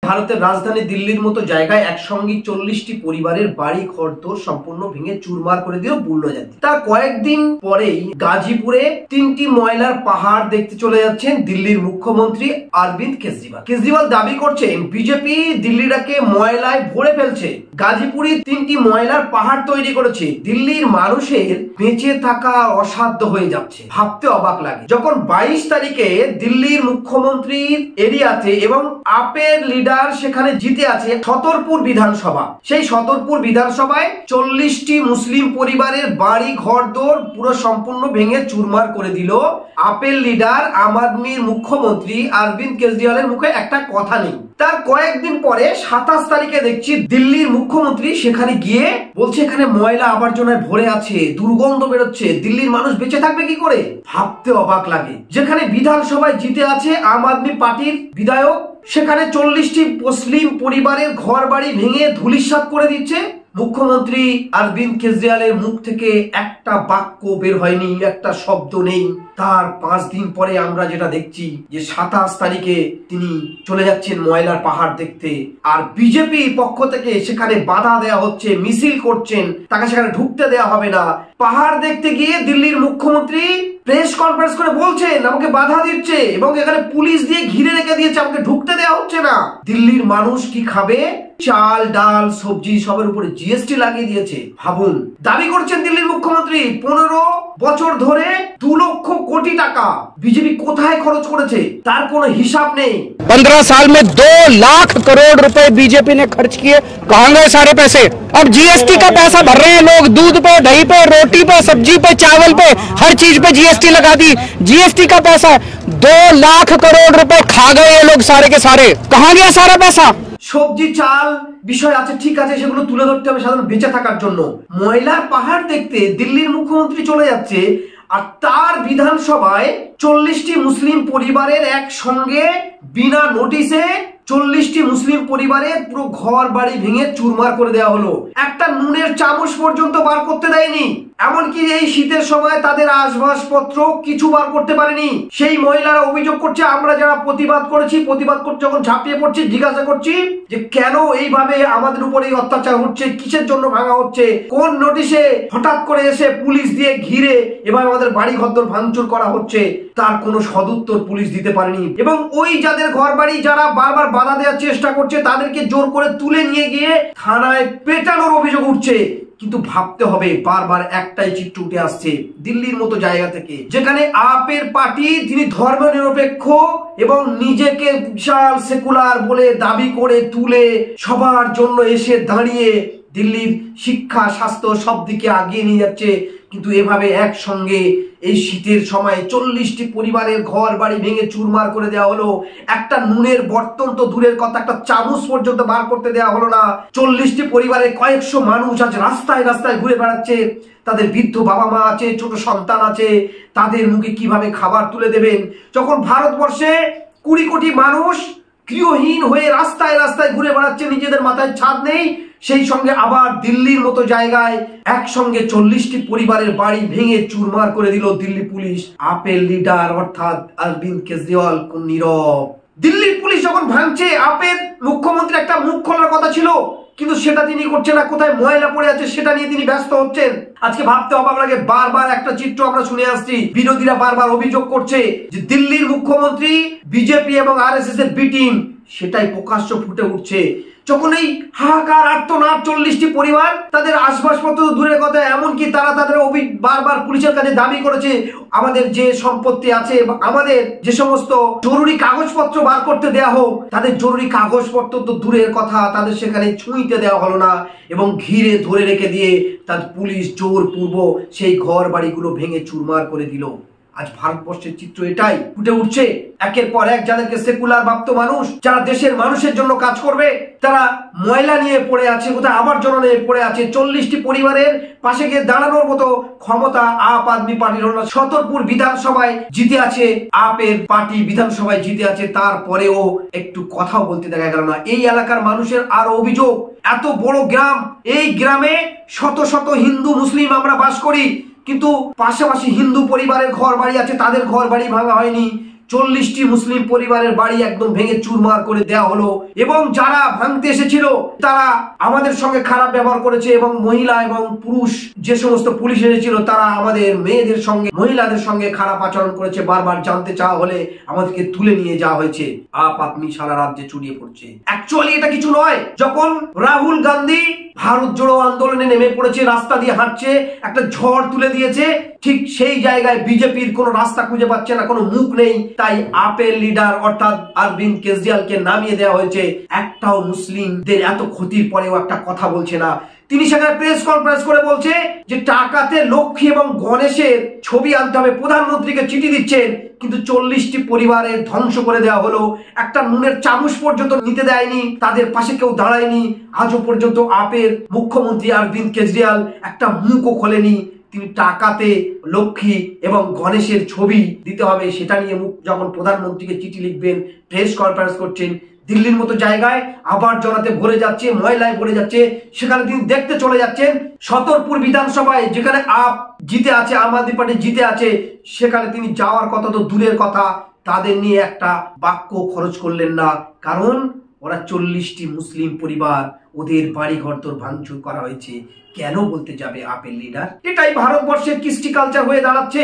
ভারতের রাজধানী দিল্লির মতো জায়গায় একসঙ্গে 40টি পরিবারের বাড়ি ঘরদোর সম্পূর্ণ ভেঙে চুরমার করে দিল বুল্ডোজার। তার কয়েকদিন পরেই গাজীপুরে 3টি ময়লার পাহাড় দেখতে চলে যাচ্ছেন দিল্লির মুখ্যমন্ত্রী অরবিন্দ কেজরিওয়াল। কেজরিওয়াল দাবি করছেন বিজেপি দিল্লিটাকে ময়লায় ভরে ফেলছে। গাজীপুরে 3টি ময়লার পাহাড় তৈরি করেছে। দিল্লির মানুষের বেঁচে থাকা অসাধ্য হয়ে যাচ্ছে, ভাবতে অবাক লাগে। যখন 22 তারিখে দিল্লির মুখ্যমন্ত্রীর এরিয়াতে এবং আপের লিডার সেখানে জিতে আছে ছতরপুর বিধানসভা, সেই ছতরপুর বিধানসভায় 40টি মুসলিম পরিবারের বাড়ি ঘরদোর পুরো সম্পূর্ণ ভেঙে চুরমার করে দিল আপের লিডার আম আদমির মুখ্যমন্ত্রী অরবিন্দ কেজরিওয়ালের মুখে একটা কথা নেই। তার কয়েকদিন পরে 27 তারিখে দেখছি দিল্লির মুখ্যমন্ত্রী সেখানে গিয়ে বলছে এখানে ময়লা আবর্জনায় ভরে আছে, দুর্গন্ধ বেরোচ্ছে, দিল্লির মানুষ বেঁচে থাকবে কি করে? ভাবতে অবাক লাগে। যেখানে বিধানসভায় জিতে আছে আম আদমি পার্টির বিধায়ক, সেখানে 40টি মুসলিম পরিবারের ঘর বাড়ি ভেঙে ধূলিসাৎ করে দিচ্ছে। মুখ্যমন্ত্রী অরবিন্দ কেজরিওয়ালের মুখ থেকে একটা বাক্য বের হয়নি, একটা শব্দ নেই। তার 5 দিন পরে আমরা যেটা দেখছি যে 27 তারিখে তিনি চলে যাচ্ছেন ময়লার পাহাড় দেখতে, আর বিজেপি পক্ষ থেকে সেখানে বাধা দেওয়া হচ্ছে, মিছিল করছেন, তাকে সেখানে ঢুকতে দেওয়া হবে না। পাহাড় দেখতে গিয়ে দিল্লির মুখ্যমন্ত্রী প্রেস কনফারেন্স করে বলছেন আমাকে বাধা দিচ্ছে এবং এখানে পুলিশ দিয়ে ঘিরে রেখে দিয়েছে, আমাকে ঢুকতে দেওয়া হচ্ছে না। দিল্লির মানুষ কি খাবে? চাল, ডাল, সবজি সবের উপরে জিএসটি লাগিয়ে দিয়েছে। ভাবুন, দাবি করছেন দিল্লির মুখ্যমন্ত্রী 15 বছর ধরে 2 লক্ষ কোটি টাকা বিজেপি কোথায় খরচ করেছে তার কোনো হিসাব নেই। 15 साल में 2 लाख करोड़ रुपए बीजेपी ने खर्च किए, कहां गए सारे पैसे? अब जीएसटी का पैसा भर रहे हैं लोग, दूध पे, दही पे, रोटी पे, सब्जी पे, चावल पे, हर चीज पे जीएसटी लगा दी। जीएसटी का पैसा 2 लाख करोड़ रुपए खा गए ये लोग सारे के सारे। कहां गया सारा पैसा? সবজি চাল বিষয় আছে, ঠিক আছে, সেগুলো তুলে ধরতে হবে সাধারণ বেঁচে থাকার জন্য। ময়লার পাহাড় দেখতে দিল্লির মুখ্যমন্ত্রী চলে যাচ্ছে, আর তার বিধানসভায় 40টি মুসলিম পরিবারের একসঙ্গে বিনা নোটিশে 40টি মুসলিম পরিবারের পুরো ঘর বাড়ি ভেঙে চুরমার করে দেওয়া হলো। একটা নুনের চামচ পর্যন্ত বার করতে দেয়নি, এমনকি এই শীতের সময় তাদের আসবাবপত্র কিছু বার করতে পারেনি। সেই মহিলারা অভিযোগ করছে আমরা যারা প্রতিবাদ করছি, প্রতিবাদ করতে যখন ঝাঁপিয়ে পড়ছি, জিজ্ঞাসা করছি যে কেন এইভাবে আমাদের উপরে অত্যাচার হচ্ছে, কিসের জন্য ভাঙা হচ্ছে, কোন নোটিশে হঠাৎ করে এসে পুলিশ দিয়ে ঘিরে এবার আমাদের বাড়ি ঘরদোর ভাঙচুর করা হচ্ছে, তার কোনো সদুত্তর পুলিশ দিতে পারেনি। এবং ওই যাদের ঘর বাড়ি যারা বারবার বাধা দেওয়ার চেষ্টা করছে তাদেরকে জোর করে তুলে নিয়ে গিয়ে থানায় পেটানোর অভিযোগ উঠছে। কিন্তু ভাবতে হবে, বারবার একটাই চিত্র উঠে আসছে দিল্লির মতো জায়গা থেকে, যেখানে আপের পার্টি তিনি ধর্মনিরপেক্ষ এবং নিজেকে বিশাল সেকুলার বলে দাবি করে তুলে সবার জন্য এসে দাঁড়িয়ে দিল্লির শিক্ষা, স্বাস্থ্য সব দিকে আগিয়ে নিয়ে যাচ্ছে। কিন্তু এভাবে একসঙ্গে এই শীতের সময় 40টি পরিবারের ঘর বাড়ি ভেঙে চুরমার করে দেওয়া হলো। একটা নুনের বর্তন তো দূরের কথা, একটা চামচ পর্যন্ত বার করতে দেওয়া হলো না। 40টি পরিবারের কয়েকশো মানুষ আজ রাস্তায় রাস্তায় ঘুরে বেড়াচ্ছে, তাদের বৃদ্ধ বাবা মা আছে, ছোট সন্তান আছে, তাদের মুখে কিভাবে খাবার তুলে দেবেন? যখন ভারতবর্ষে 20 কোটি মানুষ গৃহহীন হয়ে রাস্তায় রাস্তায় ঘুরে বেড়াচ্ছে, নিজেদের মাথায় ছাদ নেই, সেই সঙ্গে আবার দিল্লির মতো জায়গায় একসঙ্গে 40টি পরিবারের বাড়ি ভেঙে চুরমার করে দিল দিল্লি পুলিশ। আপের লিডার অর্থাৎ অরবিন্দ কেজরিওয়াল কোন নীরব। দিল্লির পুলিশ যখন ভাঙছে, আপের মুখ্যমন্ত্রী একটা মুখ খোলার কথা ছিল, কিন্তু সেটা তিনি করছেন না। কোথায় ময়লা পড়ে আছে সেটা নিয়ে তিনি ব্যস্ত হচ্ছেন। আজকে ভাবতে অবাক লাগে, বারবার একটা চিত্র আমরা শুনে আসছি, বিরোধীরা বারবার অভিযোগ করছে যে দিল্লির মুখ্যমন্ত্রী বিজেপি এবং আরএসএস এর বি টিম, সেটাই প্রকাশ্য ফুটে উঠছে। যখন এই হাহাকার আর্তনাদ 40টি পরিবার, তাদের আসবাবপত্র দূরের কথা, এমনকি তারা তাদের বারবার পুলিশের কাছে দাবি করেছে আমাদের যে সম্পত্তি আছে, আমাদের যে সমস্ত জরুরি কাগজপত্র বার করতে দেয়া হোক, তাদের জরুরি কাগজপত্র তো দূরের কথা, তাদের সেখানে ছুঁইতে দেওয়া হলো না এবং ঘিরে ধরে রেখে দিয়ে তার পুলিশ জোরপূর্বক সেই ঘর বাড়িগুলো ভেঙে চুরমার করে দিল। আজ ভারতবর্ষের চিত্র এটাই ফুটে উঠছে। একের পর এক যাদেরকে সেকুলার ভাবতো মানুষ, যারা দেশের মানুষের জন্য কাজ করবে, তারা ময়লা নিয়ে পড়ে আছে, কোথায় আবর্জনা নিয়ে পড়ে আছে। 40টি পরিবারের পাশে গিয়ে দাঁড়ানোর মতো ক্ষমতা আপ আদমি পার্টির হল না। ছতরপুর বিধানসভায় জিতে আছে আপের পার্টি, বিধানসভায় জিতে আছে, তারপরেও একটু কথাও বলতে দেখা গেল না। এই এলাকার মানুষের আরো অভিযোগ, এত বড় গ্রাম, এই গ্রামে শত শত হিন্দু মুসলিম আমরা বাস করি, কিন্তু পাশাপাশি হিন্দু পরিবারের ঘর বাড়ি আছে, তাদের ঘর বাড়ি ভাঙা হয়নি। 40টি মুসলিম পরিবারের বাড়ি একদম ভেঙে চুরমার করে দেওয়া হলো এবং যারা ভাঙতে এসেছিল তারা আমাদের সঙ্গে খারাপ ব্যবহার করেছে এবং মহিলা এবং পুরুষ যে সমস্ত পুলিশ এসেছিল তারা আমাদের মেয়েদের সঙ্গে মহিলাদের সঙ্গে খারাপ আচরণ করেছে। বারবার জানতে চাওয়া হলে আমাদেরকে তুলে নিয়ে যাওয়া হয়েছে। আপনি সারা রাজ্যে ছড়িয়ে পড়ছে। অ্যাকচুয়ালি এটা কিছু নয়। যখন রাহুল গান্ধী ভারত জোড়ো আন্দোলনে নেমে পড়েছে, রাস্তা দিয়ে হাঁটছে, একটা ঝড় তুলে দিয়েছে, ঠিক সেই জায়গায় বিজেপির কোনো রাস্তা খুঁজে পাচ্ছে না, কোনো মুখ নেই। তাই আপের লিডার অর্থাৎ অরবিন্দ কেজরিওয়ালকে নামিয়ে দেওয়া হয়েছে। একটাও মুসলিমদের এত ক্ষতির পরেও একটা কথা বলছে না। তিনি সেখানে প্রেস কনফারেন্স করে বলছে যে টাকাতে লক্ষ্মী এবং গণেশের ছবি আনতে হবে। প্রধানমন্ত্রীকে চিঠি দিচ্ছেন, কিন্তু 40টি পরিবারের ধ্বংস করে দেওয়া হলো। একটা নুনের চামচ পর্যন্ত নিতে দেয়নি, তাদের পাশে কেউ দাঁড়ায়নি। আজও পর্যন্ত আপের মুখ্যমন্ত্রী অরবিন্দ কেজরিওয়াল একটা মুখও খোলেনি। তিনি টাকাতে লক্ষ্মী এবং গণেশের ছবি দিতে হবে সেটা নিয়ে যখন প্রধানমন্ত্রীকে চিঠি লিখবেন, প্রেস কনফারেন্স করছেন, দিল্লির মতো জায়গায় আবর্জনাতে ভরে যাচ্ছে, ময়লায় ভরে যাচ্ছে, সেখানে তিনি দেখতে চলে যাচ্ছেন। ছতরপুর বিধানসভায় যেখানে আপ জিতে আছে, আম আদমি পার্টি জিতে আছে, সেখানে তিনি যাওয়ার কথা তো দূরের কথা, তাদের নিয়ে একটা বাক্য খরচ করলেন না। কারণ ওরা 40টি মুসলিম পরিবার, ওদের বাড়ি ঘর তোর ভাঙচুর করা হয়েছে। কেন বলতে যাবে আপের লিডার? এটাই ভারতবর্ষের কৃষ্টি কালচার হয়ে দাঁড়াচ্ছে।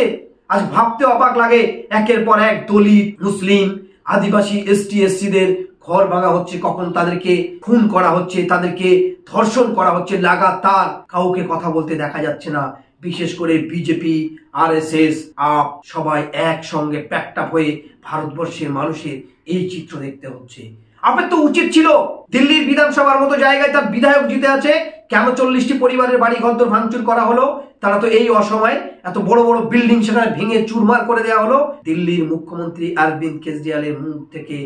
আজ ভাবতে অবাক লাগে, একের পর এক দলিত, মুসলিম, আদিবাসী, এসটি এসসিদের ঘর ভাঙা হচ্ছে, কখন তাদেরকে খুন করা হচ্ছে, তাদেরকে ধর্ষণ করা হচ্ছে লাগাতার। কাউকে কথা বলতে দেখা যাচ্ছে না। বিশেষ করে বিজেপি, আরএসএস, আপ সবাই একসঙ্গে প্যাকড আপ হয়ে ভারতবর্ষের মানুষের এই চিত্র দেখতে হচ্ছে। আপনার তো উচিত ছিল দিল্লির বিধানসভার মতো জায়গায় তার বিধায়ক জিতে আছে, কেন 40টি পরিবারের বাড়ি ঘর ভাঙচুর করা হলো? তারা তো এই অসময়ে এত বড় বড় বিল্ডিং সেখানে ভেঙে চুরমার করে দেওয়া হলো। দিল্লির মুখ্যমন্ত্রী অরবিন্দ কেজরিওয়ালের মুখ থেকে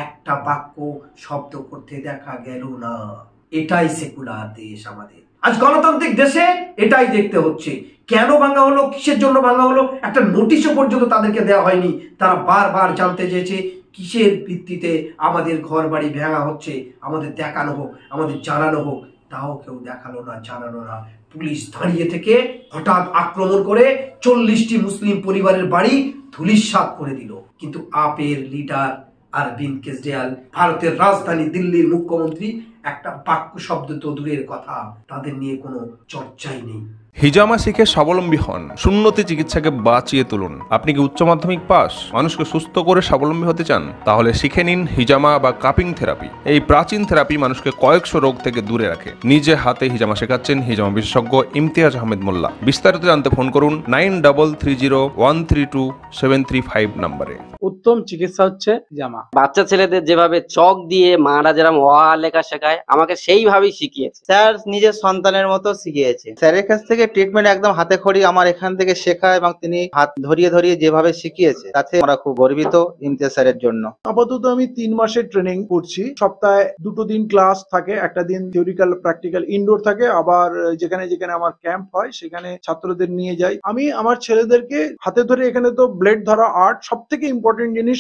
একটা বাক্য শব্দ করতে দেখা গেল না। এটাই সেকুলার দেশ আমাদের। আজ গণতান্ত্রিক দেশে এটাই দেখতে হচ্ছে। কেন ভাঙা হলো, কিসের জন্য ভাঙা হলো, একটা নোটিশও পর্যন্ত তাদেরকে দেওয়া হয়নি। তারা বারবার জানতে চেয়েছে কিসের ভিত্তিতে আমাদের ঘর বাড়ি ভাঙা হচ্ছে, আমাদের দেখানো হোক, আমাদের জানানো হোক। তাও কেউ দেখালো না, জানানো না। পুলিশ দাঁড়িয়ে থেকে হঠাৎ আক্রমণ করে 40টি মুসলিম পরিবারের বাড়ি ধূলিসাৎ করে দিল। কিন্তু আপের লিডার অরবিন্দ কেজরিওয়াল, ভারতের রাজধানী দিল্লির মুখ্যমন্ত্রী, একটা বাক্য শব্দ তো দূরের কথা, তাদের নিয়ে কোনো চর্চাই নেই। হিজামা শিখে স্বাবলম্বী হন, সুন্নতি চিকিৎসাকে বাঁচিয়ে তুলুন। আপনি কি উচ্চ মাধ্যমিক পাস, মানুষকে সুস্থ করে স্বাবলম্বী হতে চান? তাহলে শিখে নিন হিজামা বা কাপিং থেরাপি। এই প্রাচীন থেরাপি মানুষকে কয়েকশো রোগ থেকে দূরে রাখে। নিজে হাতে হিজামা শেখাচ্ছেন হিজামা বিশেষজ্ঞ ইমতিয়াজ আহমেদ মোল্লা। বিস্তারিত জানতে ফোন করুন 9330130735 নম্বরে। উত্তম চিকিৎসা হচ্ছে হিজামা। বাচ্চা ছেলেদের যেভাবে চক দিয়ে মারা যেরকম অ আ লেখা শেখায়, আমাকে সেইভাবেই শিখিয়েছে। স্যার নিজের সন্তানের মতো শিখিয়েছে। স্যারের কাছ থেকে ট্রিটমেন্ট একদম হাতে খড়ি আমার এখান থেকে শেখা, এবং তিনি হাত ধরিয়ে ধরিয়ে যেভাবে শিখিয়েছে তাতে আমরা খুব গর্বিত ইমতিয়াজ স্যারের জন্য। আপাতত আমি 3 মাসের ট্রেনিং করছি। সপ্তাহে 2 দিন ক্লাস থাকে, একটা দিন থিওরিক্যাল প্র্যাকটিক্যাল ইনডোর থাকে, আবার যেখানে যেখানে আমার ক্যাম্প হয় সেখানে ছাত্রদের নিয়ে যাই। আমি আমার ছেলেদেরকে হাতে ধরে, এখানে তো ব্লেড ধরা আর্ট, সব থেকে ইম্পর্টেন্ট জিনিস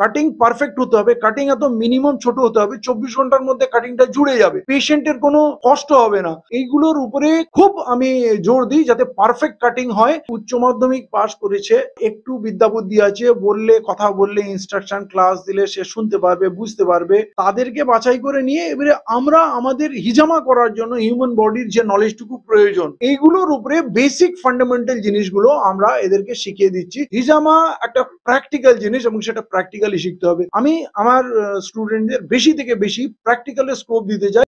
কাটিং পারফেক্ট হতে হবে। কাটিং এত মিনিমাম ছোট হতে হবে, 24 ঘন্টার মধ্যে কাটিংটা জুড়ে যাবে, পেশেন্টের কোনো কষ্ট হবে না। এইগুলোর উপরে খুব আমি জোর দিই যাতে পারফেক্ট কাটিং হয়। উচ্চ মাধ্যমিক পাস করেছে, একটু বিদ্যা বুদ্ধি আছে, বললে কথা বললে ইনস্ট্রাকশন ক্লাস দিলে সে শুনতে পারবে, বুঝতে পারবে। তাদেরকে বাছাই করে নিয়ে এবারে আমরা আমাদের হিজামা করার জন্য হিউম্যান বডির যে নলেজটুকু প্রয়োজন, এইগুলোর উপরে বেসিক ফান্ডামেন্টাল জিনিসগুলো আমরা এদেরকে শিখিয়ে দিচ্ছি। হিজামা একটা প্র্যাকটিক্যাল জিনিস এবং সেটা প্র্যাকটিক্যালি শিখতে হবে। আমি আমার স্টুডেন্টদের বেশি থেকে বেশি প্র্যাকটিক্যালে স্কোপ দিতে চাই।